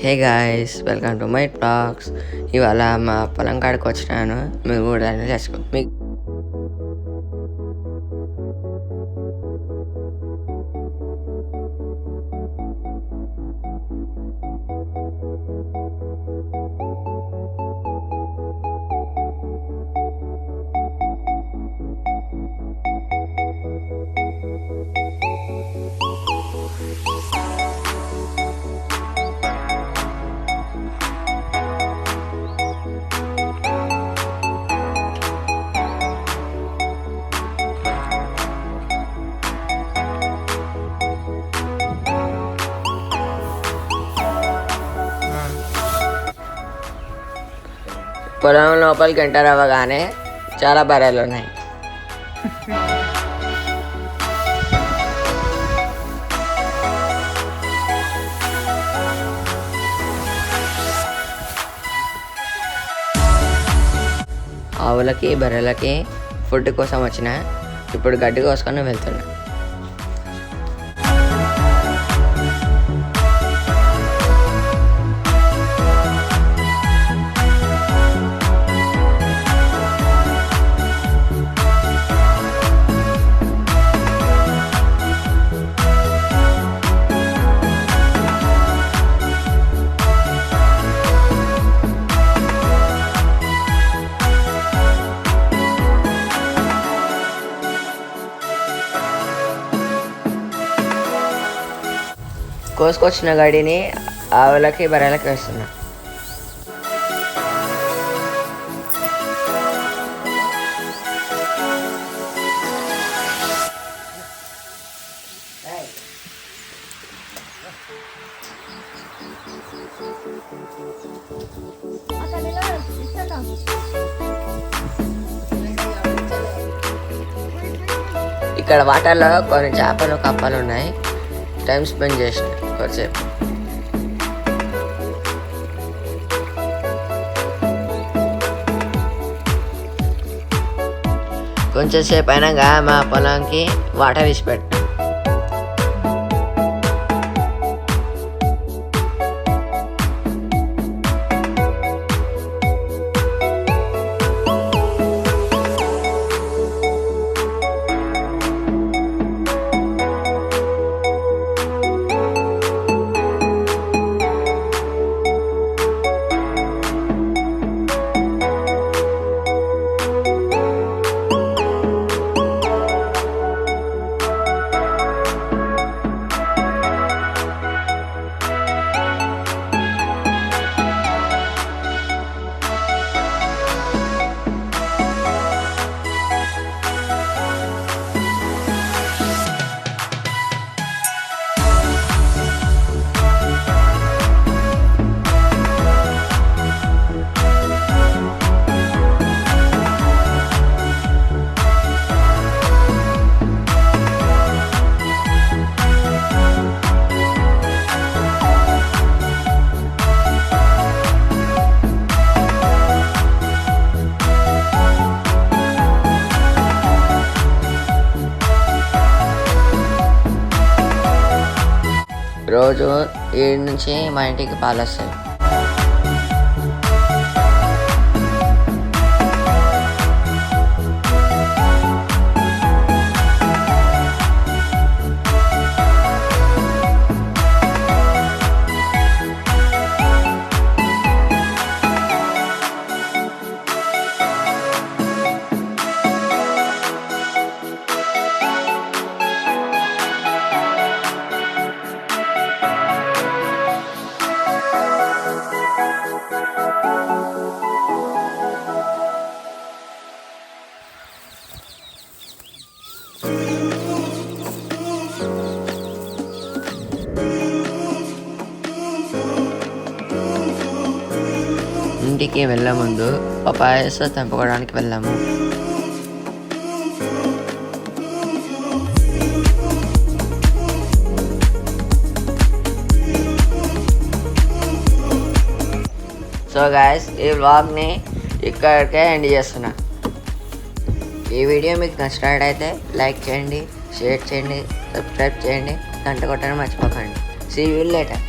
Hey guys, welcome to my talks. ఇవాళ మా పొలం కాడికి వచ్చినాను. మీరు కూడా చేసుకో. మీకు పొలం లోపలికి ఎంటర్ అవ్వగానే చాలా బర్రెలు ఉన్నాయి. ఆవులకి బర్రెలకి ఫుడ్ కోసం వచ్చిన. ఇప్పుడు గడ్డి కోసుకొని వెళ్తున్నా. కోసుకొచ్చిన గడిని ఆవులకి బర్రెలకి వేస్తున్నా. ఇక్కడ వాటర్లో కొన్ని చేపలు కప్పలు ఉన్నాయి. టైం స్పెండ్ చేసిన కొద్దిసేపు. కొంచెం సేపు అయినాక మా పొలానికి వాటర్ ఇచ్చి పెట్టిన. రోజు 7 నుంచి మా ఇంటికి పాలు వస్తాయి. ఇంటికి వెళ్ళే ముందు పపాయస్ తెంపుకోవడానికి వెళ్ళాము. సో గాయస్, ఈ వ్లాగ్ని ఇక్కడికే ఎండ్ చేస్తున్నా. ఈ వీడియో మీకు నచ్చినట్టయితే లైక్ చేయండి, షేర్ చేయండి, సబ్స్క్రైబ్ చేయండి, గంట కొట్టడం మర్చిపోకండి. See you later.